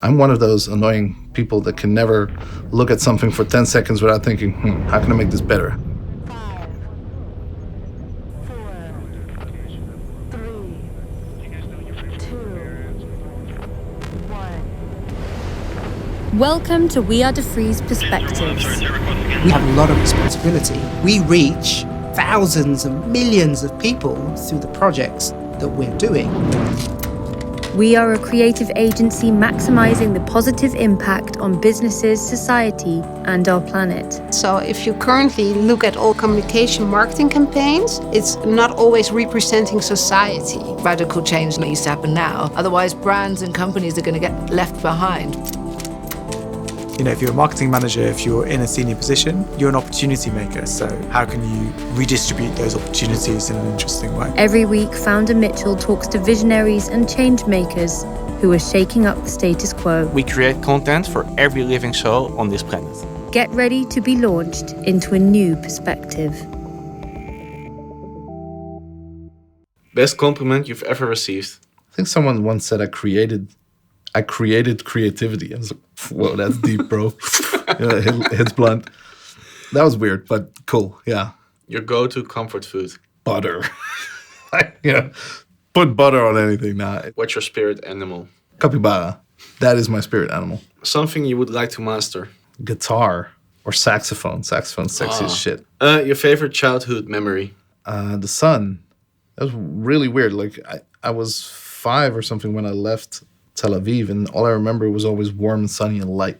I'm one of those annoying people that can never look at something for 10 seconds without thinking, how can I make this better? 5, 4, 3, 2, 1. Welcome to We Are Duffree's Perspectives. We have a lot of responsibility. We reach thousands and millions of people through the projects that we're doing. We are a creative agency maximizing the positive impact on businesses, society, and our planet. So if you currently look at all communication marketing campaigns, it's not always representing society. Radical change needs to happen now. Otherwise, brands and companies are going to get left behind. You know, if you're a marketing manager, if you're in a senior position, you're an opportunity maker. So how can you redistribute those opportunities in an interesting way? Every week, founder Mitchell talks to visionaries and changemakers who are shaking up the status quo. We create content for every living soul on this planet. Get ready to be launched into a new perspective. Best compliment you've ever received? I think someone once said I created creativity. I was like, whoa, that's deep, bro. Hits blunt. That was weird, but cool. Yeah. Your go-to comfort food? Butter. Put butter on anything now. What's your spirit animal? Capybara. That is my spirit animal. Something you would like to master? Guitar or saxophone. Saxophone's sexy as shit. Your favorite childhood memory? The sun. That was really weird. Like I was 5 or something when I left Tel Aviv, and all I remember was always warm and sunny and light.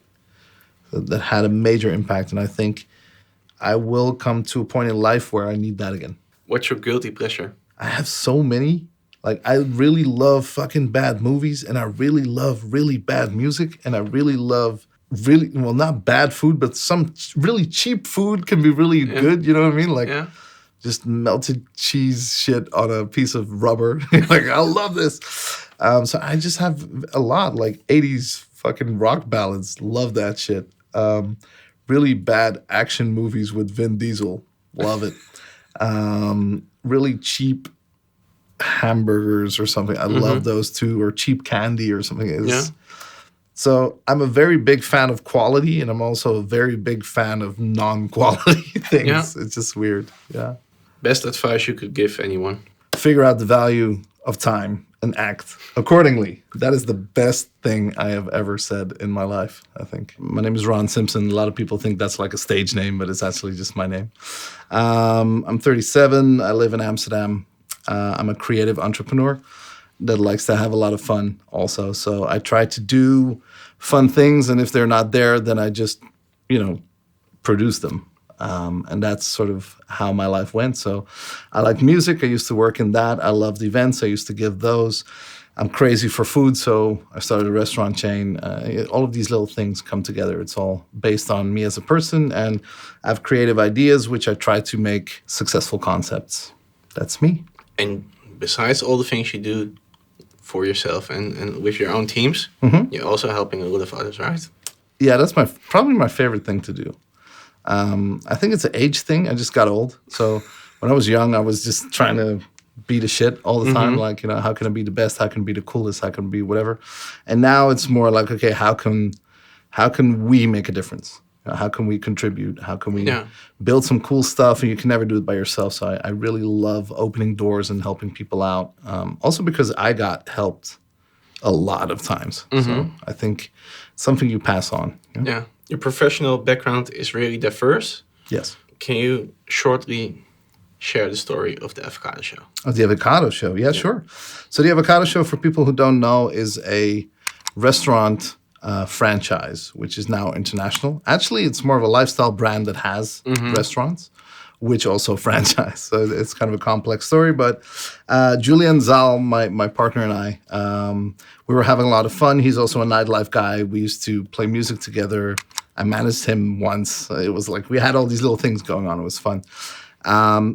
That had a major impact, and I think I will come to a point in life where I need that again. What's your guilty pleasure? I have so many. Like, I really love fucking bad movies, and I really love really bad music, and I really love not bad food, but some really cheap food can be really good, you know what I mean? Like, just melted cheese shit on a piece of rubber. Like, I love this. So I just have a lot, like 80s fucking rock ballads. Love that shit. Really bad action movies with Vin Diesel. Love it. Really cheap hamburgers or something. I love those too. Or cheap candy or something. So I'm a very big fan of quality, and I'm also a very big fan of non-quality things. Yeah. It's just weird. Yeah. Best advice you could give anyone? Figure out the value of time and act accordingly. That is the best thing I have ever said in my life, I think. My name is Ron Simpson. A lot of people think that's like a stage name, but it's actually just my name. I'm 37. I live in Amsterdam. I'm a creative entrepreneur that likes to have a lot of fun also. So I try to do fun things, and if they're not there, then I just, produce them. And that's sort of how my life went. So I like music. I used to work in that. I loved events. I used to give those. I'm crazy for food, so I started a restaurant chain. All of these little things come together. It's all based on me as a person, and I have creative ideas, which I try to make successful concepts. That's me. And besides all the things you do for yourself and with your own teams, you're also helping a lot of others, right? Yeah, that's probably my favorite thing to do. I think it's an age thing. I just got old. So when I was young, I was just trying to be the shit all the time. Like, how can I be the best? How can I be the coolest? How can I be whatever? And now it's more like, okay, how can we make a difference? How can we contribute? How can we build some cool stuff? And you can never do it by yourself. So I really love opening doors and helping people out. Also because I got helped a lot of times. So I think it's something you pass on. Yeah. Your professional background is really diverse. Yes. Can you shortly share the story of the Avocado Show? Oh, the Avocado Show. Yeah, sure. So the Avocado Show, for people who don't know, is a restaurant franchise, which is now international. Actually, it's more of a lifestyle brand that has restaurants, which also franchise. So it's kind of a complex story. But Julian Zal, my partner, and I, we were having a lot of fun. He's also a nightlife guy. We used to play music together. I managed him once. It was like we had all these little things going on. It was fun.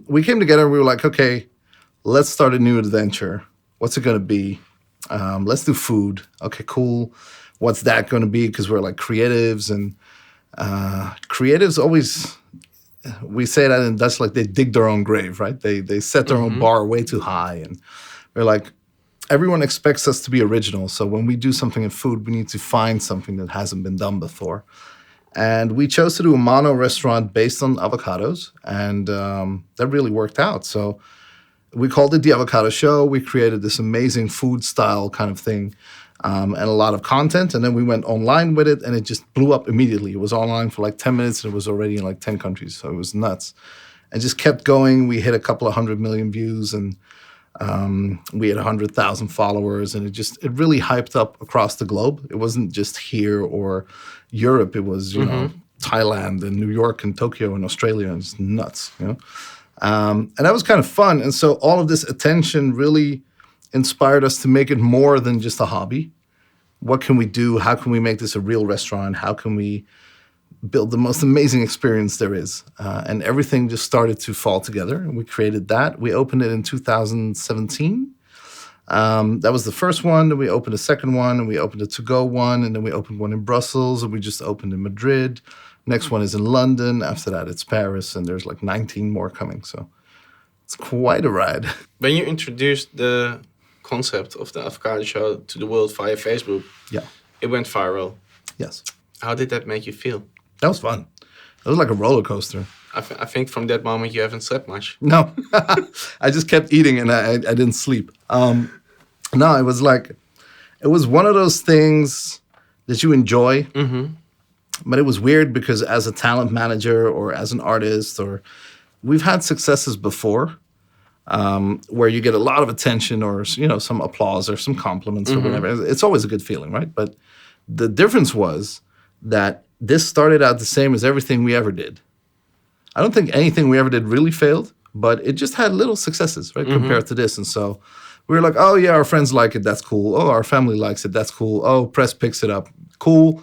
We came together and we were like, okay, let's start a new adventure. What's it going to be? Let's do food. Okay, cool. What's that going to be? Because we're like creatives, and creatives always, we say that in Dutch, like they dig their own grave, right? They set their own bar way too high. And we're like, everyone expects us to be original. So when we do something in food, we need to find something that hasn't been done before. And we chose to do a mono restaurant based on avocados, and that really worked out. So we called it the Avocado Show. We created this amazing food style kind of thing, and a lot of content. And then we went online with it, and it just blew up immediately. It was online for like 10 minutes, and it was already in like 10 countries. So it was nuts. And just kept going. We hit a couple of 100 million views, and we had 100,000 followers, and it really hyped up across the globe. It wasn't just here or Europe. It was, you know, Thailand and New York and Tokyo and Australia, and it's nuts, you know. And that was kind of fun. And so all of this attention really inspired us to make it more than just a hobby. What can we do? How can we make this a real restaurant? How can we build the most amazing experience there is? And everything just started to fall together. And we created that. We opened it in 2017. That was the first one. Then we opened a second one, and we opened a to-go one, and then we opened one in Brussels, and we just opened in Madrid. Next one is in London. After that, it's Paris, and there's like 19 more coming. So it's quite a ride. When you introduced the concept of the Avocado Show to the world via Facebook, Yeah. it went viral. Yes. How did that make you feel? That was fun. It was like a roller coaster. I think from that moment you haven't slept much. No, I just kept eating, and I didn't sleep. No, it was one of those things that you enjoy. But it was weird because as a talent manager or as an artist, or we've had successes before where you get a lot of attention or, you know, some applause or some compliments or whatever. It's always a good feeling, right? But the difference was that this started out the same as everything we ever did. I don't think anything we ever did really failed, but it just had little successes, right, compared to this. And so we were like, oh, yeah, our friends like it. That's cool. Oh, our family likes it. That's cool. Oh, press picks it up. Cool.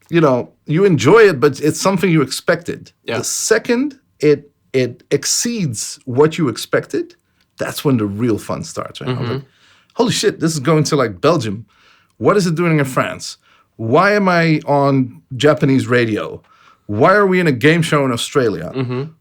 You know, you enjoy it, but it's something you expected. Yeah. The second it exceeds what you expected, that's when the real fun starts, right? I was like, holy shit, this is going to like Belgium. What is it doing in France? Why am I on Japanese radio? Why are we in a game show in Australia?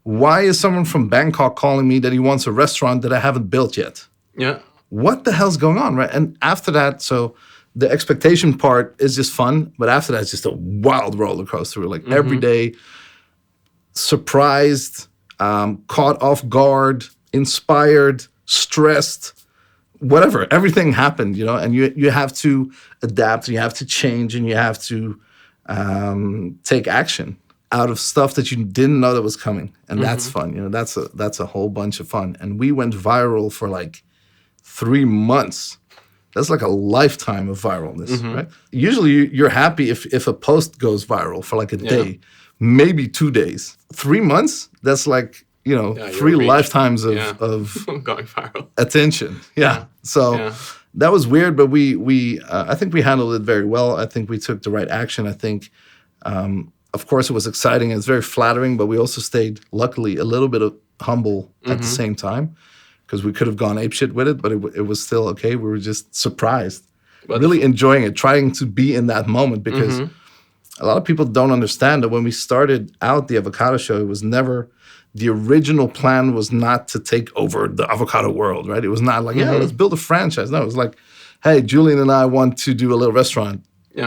Why is someone from Bangkok calling me that he wants a restaurant that I haven't built yet? Yeah. What the hell's going on, right? And after that, so the expectation part is just fun, but after that, it's just a wild roller coaster. We're like every day, surprised, caught off guard, inspired, stressed, whatever. Everything happened, you know, and you have to adapt, and you have to change, and you have to take action out of stuff that you didn't know that was coming. And that's fun, you know, that's a whole bunch of fun. And we went viral for like 3 months. That's like a lifetime of viralness, right? Usually you're happy if a post goes viral for like a day, maybe 2 days. 3 months, that's like, you know, 3 lifetimes of going viral attention. Yeah. So that was weird, but we I think we handled it very well. I think we took the right action. I think, of course, it was exciting and it's very flattering, but we also stayed, luckily, a little bit humble at the same time, because we could have gone apeshit with it, but it was still okay. We were just surprised, really enjoying it, trying to be in that moment, because a lot of people don't understand that when we started out the Avocado Show, it was never, the original plan was not to take over the avocado world, right? It was not like, let's build a franchise. No, it was like, hey, Julian and I want to do a little restaurant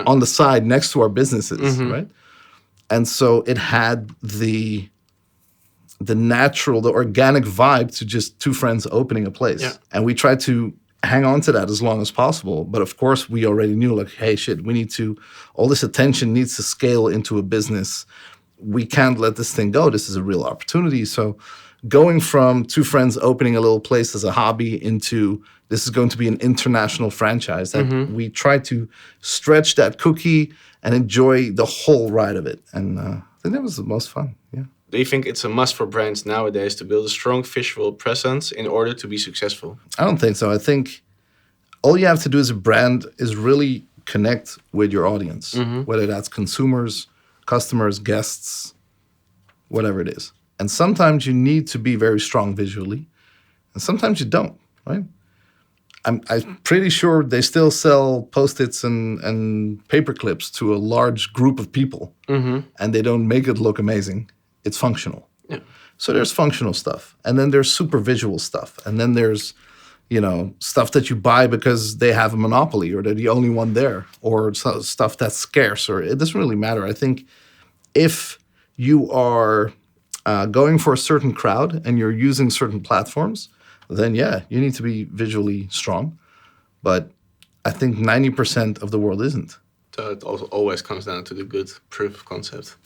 on the side next to our businesses, right? And so it had the natural, the organic vibe to just two friends opening a place. Yeah. And we tried to hang on to that as long as possible. But of course, we already knew, like, hey, shit, we need to, all this attention needs to scale into a business. We can't let this thing go. This is a real opportunity. So going from two friends opening a little place as a hobby into this is going to be an international franchise, that we try to stretch that cookie and enjoy the whole ride of it. And I think that was the most fun, yeah. Do you think it's a must for brands nowadays to build a strong visual presence in order to be successful? I don't think so. I think all you have to do as a brand is really connect with your audience, whether that's consumers, customers, guests, whatever it is. And sometimes you need to be very strong visually, and sometimes you don't, right? I'm pretty sure they still sell Post-its and paper clips to a large group of people, and they don't make it look amazing. It's functional. Yeah. So there's functional stuff, and then there's super visual stuff, and then there's, stuff that you buy because they have a monopoly or they're the only one there, or stuff that's scarce, or it doesn't really matter. I think if you are going for a certain crowd and you're using certain platforms, then yeah, you need to be visually strong. But I think 90% of the world isn't. So it also always comes down to the good proof of concept.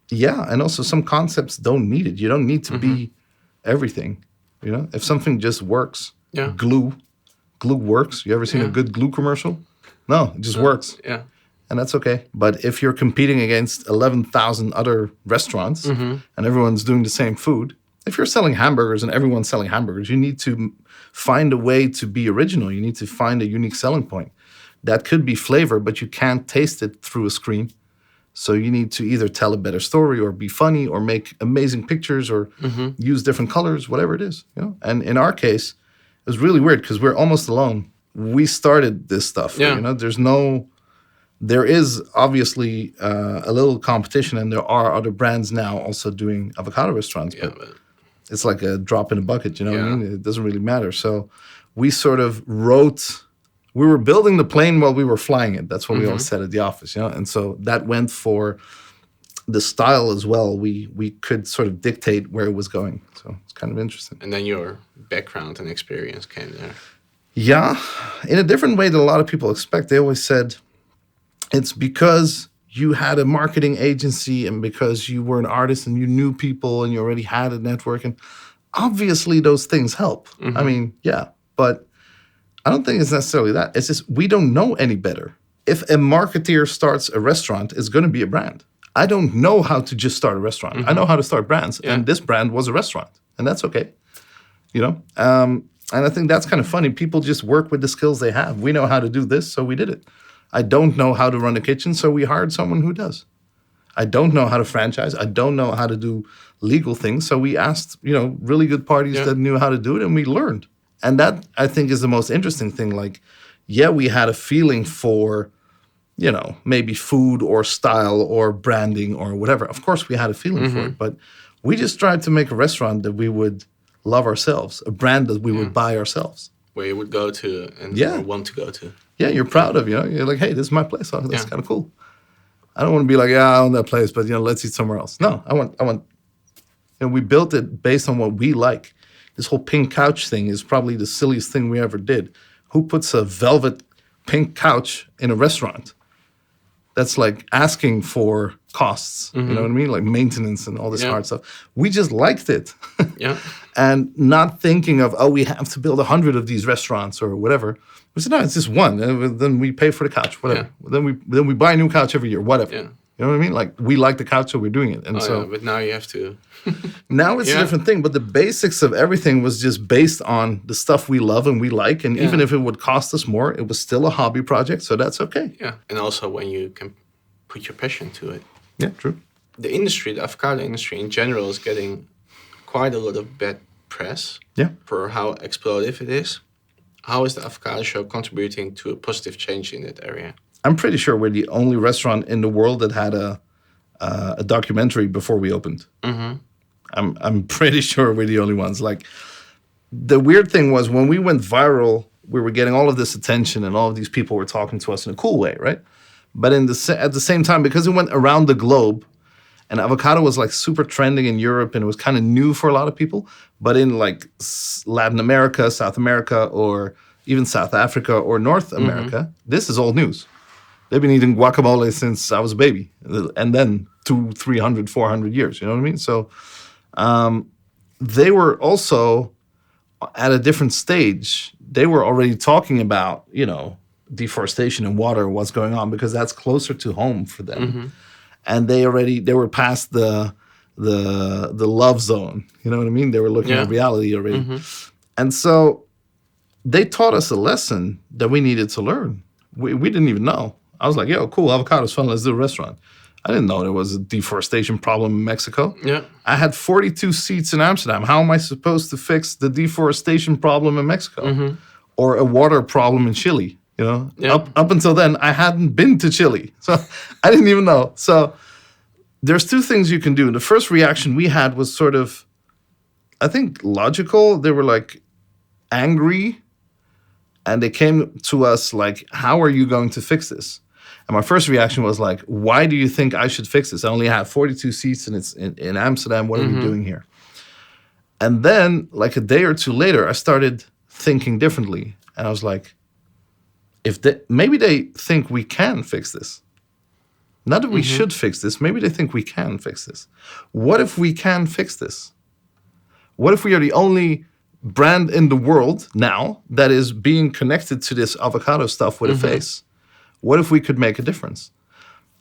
Yeah, and also some concepts don't need it. You don't need to be everything. If something just works, glue works. You ever seen a good glue commercial? No, it just works. Yeah. And that's okay. But if you're competing against 11,000 other restaurants and everyone's doing the same food, if you're selling hamburgers and everyone's selling hamburgers, you need to find a way to be original. You need to find a unique selling point. That could be flavor, but you can't taste it through a screen. So you need to either tell a better story or be funny or make amazing pictures or use different colors, whatever it is. And in our case, it was really weird because we're almost alone. We started this stuff. There is obviously a little competition, and there are other brands now also doing avocado restaurants. But it's like a drop in a bucket, what I mean? It doesn't really matter. So we sort of we were building the plane while we were flying it. That's what we always said at the office, And so that went for the style as well. We could sort of dictate where it was going. So it's kind of interesting. And then your background and experience came there. Yeah, in a different way than a lot of people expect. They always said it's because you had a marketing agency and because you were an artist and you knew people and you already had a network. And obviously those things help. I mean, yeah, but I don't think it's necessarily that. It's just we don't know any better. If a marketeer starts a restaurant, it's going to be a brand. I don't know how to just start a restaurant. I know how to start brands. And this brand was a restaurant. And that's okay. And I think that's kind of funny. People just work with the skills they have. We know how to do this, so we did it. I don't know how to run a kitchen, so we hired someone who does. I don't know how to franchise. I don't know how to do legal things, so we asked, really good parties that knew how to do it, and we learned. And that, I think, is the most interesting thing. Like, we had a feeling for, maybe food or style or branding or whatever. Of course, we had a feeling for it, but we just tried to make a restaurant that we would love ourselves, a brand that we would buy ourselves. Where you would go to and want to go to. Yeah, you're proud of, You're like, hey, this is my place. Oh, that's kind of cool. I don't want to be like, I own that place, but, let's eat somewhere else. No, I want, we built it based on what we like. This whole pink couch thing is probably the silliest thing we ever did. Who puts a velvet pink couch in a restaurant? That's like asking for costs, you know what I mean? Like maintenance and all this hard stuff. We just liked it. And not thinking of, we have to build 100 of these restaurants or whatever. We said, no, it's just one. And then we pay for the couch, whatever. Then we buy a new couch every year, whatever. You know what I mean? Like, we like the couch, so we're doing it. And but now you have to. Now it's a different thing. But the basics of everything was just based on the stuff we love and we like. And even if it would cost us more, it was still a hobby project. So that's okay. Yeah. And also when you can put your passion to it. Yeah, true. The industry, the avocado industry in general, is getting quite a lot of bad press for how explosive it is. How is the Avocado Show contributing to a positive change in that area? I'm pretty sure we're the only restaurant in the world that had a documentary before we opened. I'm pretty sure we're the only ones. Like, the weird thing was when we went viral, we were getting all of this attention and all of these people were talking to us in a cool way, right? But at the same time, because it went around the globe, and avocado was like super trending in Europe and it was kind of new for a lot of people, but in like Latin America, South America, or even South Africa or North America, this is old news. They've been eating guacamole since I was a baby, and then 200, 300, 400 years, you know what I mean? So they were also at a different stage. They were already talking about, deforestation and water, what's going on, because that's closer to home for them. And they were past the love zone, you know what I mean? They were looking at reality already. And so they taught us a lesson that we needed to learn. We didn't even know. I was like, yo, cool, avocado's fun, let's do a restaurant. I didn't know there was a deforestation problem in Mexico. I had 42 seats in Amsterdam. How am I supposed to fix the deforestation problem in Mexico? Or a water problem in Chile? Up until then, I hadn't been to Chile. So I didn't even know. So there's two things you can do. The first reaction we had was sort of, I think, logical. They were like angry And they came to us like, how are you going to fix this? And my first reaction was like, why do you think I should fix this? I only have 42 seats and it's in Amsterdam. What are we doing here? And then like a day or two later, I started thinking differently. And I was like, maybe they think we can fix this. Not that we should fix this. Maybe they think we can fix this. What if we can fix this? What if we are the only brand in the world now that is being connected to this avocado stuff with a face? What if we could make a difference?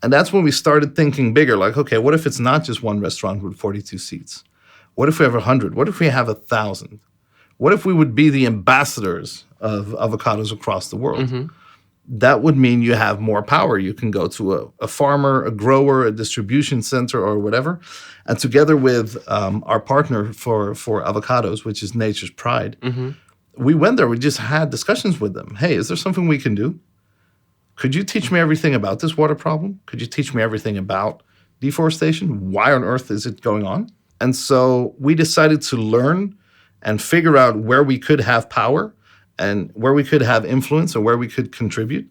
And that's when we started thinking bigger, like, okay, what if it's not just one restaurant with 42 seats? What if we have 100? What if we have 1,000? What if we would be the ambassadors of avocados across the world? That would mean you have more power. You can go to a farmer, a grower, a distribution center, or whatever. And together with our partner for avocados, which is Nature's Pride, we went there. We just had discussions with them. Hey, is there something we can do? Could you teach me everything about this water problem? Could you teach me everything about deforestation? Why on earth is it going on? And so we decided to learn and figure out where we could have power and where we could have influence or where we could contribute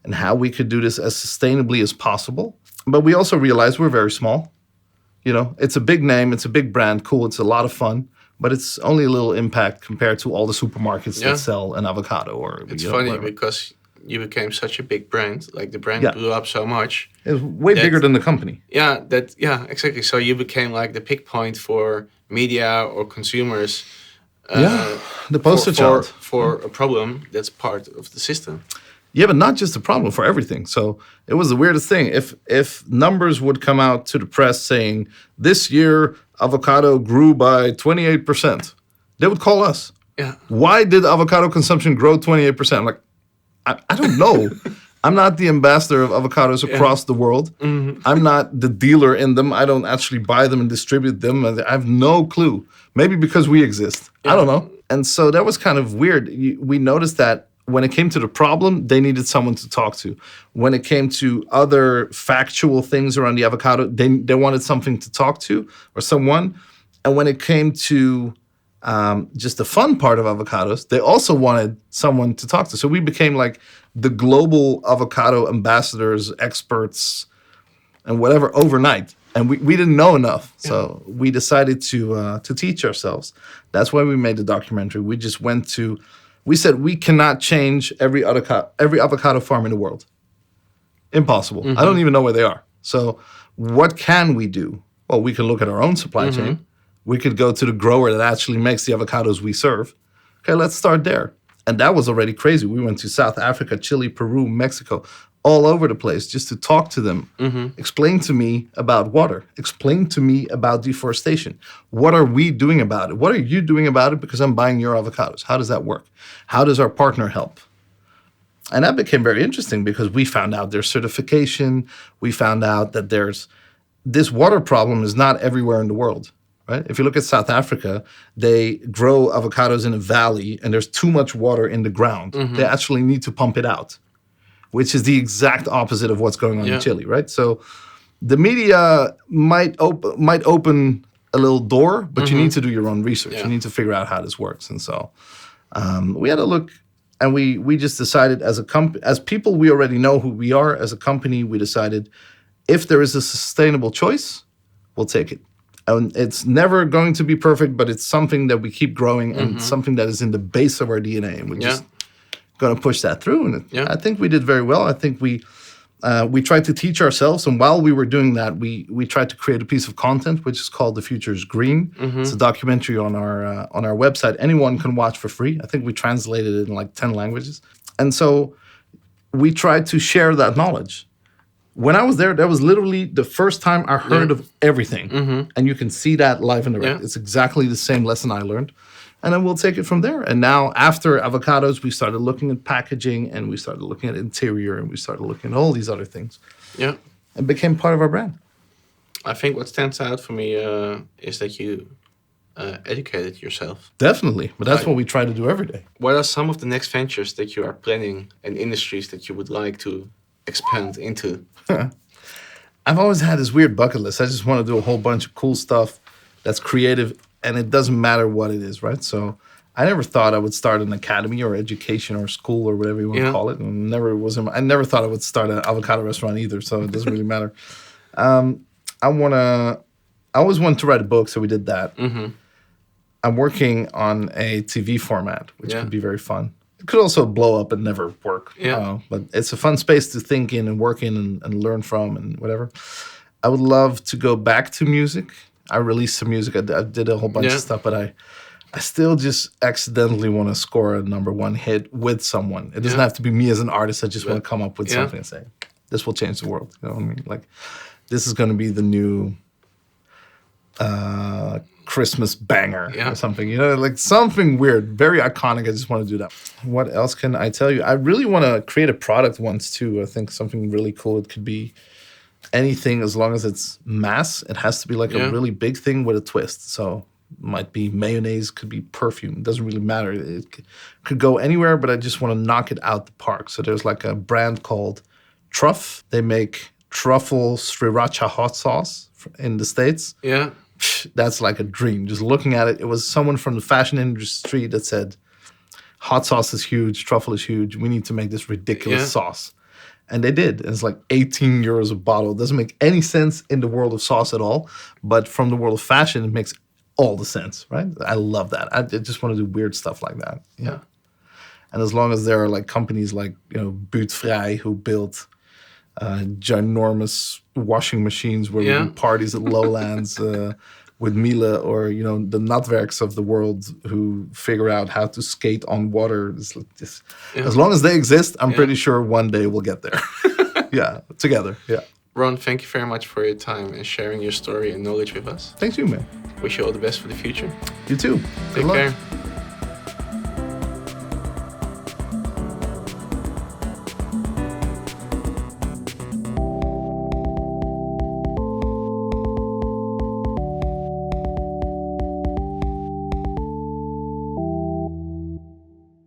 and how we could do this as sustainably as possible. But we also realized we're very small. You know, it's a big name, it's a big brand, cool, it's a lot of fun, but it's only a little impact compared to all the supermarkets that sell an avocado. Or it's funny whatever. Because you became such a big brand, like the brand blew up so much. It was way bigger than the company. Yeah, exactly. So you became like the pick point for media or consumers. The poster child for a problem that's part of the system. Yeah, but not just a problem, for everything. So it was the weirdest thing. If numbers would come out to the press saying this year avocado grew by 28%, they would call us. Yeah. Why did avocado consumption grow 28%? I'm like, I don't know. I'm not the ambassador of avocados across the world. I'm not the dealer in them. I don't actually buy them and distribute them. I have no clue. Maybe because we exist. I don't know. And so that was kind of weird. We noticed that when it came to the problem, they needed someone to talk to. When it came to other factual things around the avocado, they wanted something to talk to or someone. And when it came to just the fun part of avocados, they also wanted someone to talk to. So we became like the global avocado ambassadors, experts, and whatever overnight. And we didn't know enough. So we decided to teach ourselves. That's why we made the documentary. We just we said we cannot change every avocado farm in the world. Impossible. I don't even know where they are. So what can we do? Well, we can look at our own supply chain. We could go to the grower that actually makes the avocados we serve. Okay, let's start there. And that was already crazy. We went to South Africa, Chile, Peru, Mexico, all over the place just to talk to them. Explain to me about water. Explain to me about deforestation. What are we doing about it? What are you doing about it? Because I'm buying your avocados. How does that work? How does our partner help? And that became very interesting because we found out there's certification. We found out that this water problem is not everywhere in the world. Right? If you look at South Africa, they grow avocados in a valley and there's too much water in the ground. They actually need to pump it out, which is the exact opposite of what's going on in Chile, right? So the media might open a little door, but you need to do your own research. You need to figure out how this works. And so we had a look, and we just decided as people, we already know who we are. As a company, we decided if there is a sustainable choice, we'll take it. And it's never going to be perfect, but it's something that we keep growing and something that is in the base of our DNA. And we're just going to push that through. And I think we did very well. I think we tried to teach ourselves. And while we were doing that, we tried to create a piece of content, which is called The Future is Green. It's a documentary on our website. Anyone can watch for free. I think we translated it in like 10 languages. And so we tried to share that knowledge. When I was there, that was literally the first time I heard of everything. And you can see that live and direct. It's exactly the same lesson I learned. And then we'll take it from there. And now after avocados, we started looking at packaging and we started looking at interior and we started looking at all these other things. Yeah. And became part of our brand. I think what stands out for me is that you educated yourself. Definitely. But that's what we try to do every day. What are some of the next ventures that you are planning and industries that you would like to expand into? I've always had this weird bucket list. I just want to do a whole bunch of cool stuff that's creative, and it doesn't matter what it is, right? So I never thought I would start an academy or education or school or whatever you want to call it. I never thought I would start an avocado restaurant either, so it doesn't really matter. I always wanted to write a book, so we did that. Mm-hmm. I'm working on a TV format, which could be very fun. It could also blow up and never work. But it's a fun space to think in and work in and learn from and whatever. I would love to go back to music. I released some music. I did a whole bunch of stuff, but I still just accidentally want to score a #1 hit with someone. It doesn't have to be me as an artist. I just want to come up with something and say, this will change the world. You know what I mean? Like, this is going to be the new Christmas banger or something, you know, like something weird, very iconic. I just want to do that. What else can I tell you? I really want to create a product once too. I think something really cool. It could be anything as long as it's mass. It has to be like a really big thing with a twist. So might be mayonnaise, could be perfume. It doesn't really matter. It could go anywhere, but I just want to knock it out the park. So there's like a brand called Truff. They make truffle sriracha hot sauce in the States. Yeah. That's like a dream. Just looking at it, it was someone from the fashion industry that said, hot sauce is huge, truffle is huge. We need to make this ridiculous sauce. And they did. And it's like 18 euros a bottle. It doesn't make any sense in the world of sauce at all. But from the world of fashion, it makes all the sense, right? I love that. I just want to do weird stuff like that. Yeah. And as long as there are like companies like, you know, Duffree who built ginormous washing machines where we do parties at Lowlands with Miele, or, you know, the Natwerks of the world who figure out how to skate on water. As long as they exist, I'm pretty sure one day we'll get there. Together. Yeah. Ron, thank you very much for your time and sharing your story and knowledge with us. Thank you, man. Wish you all the best for the future. You too. Take care.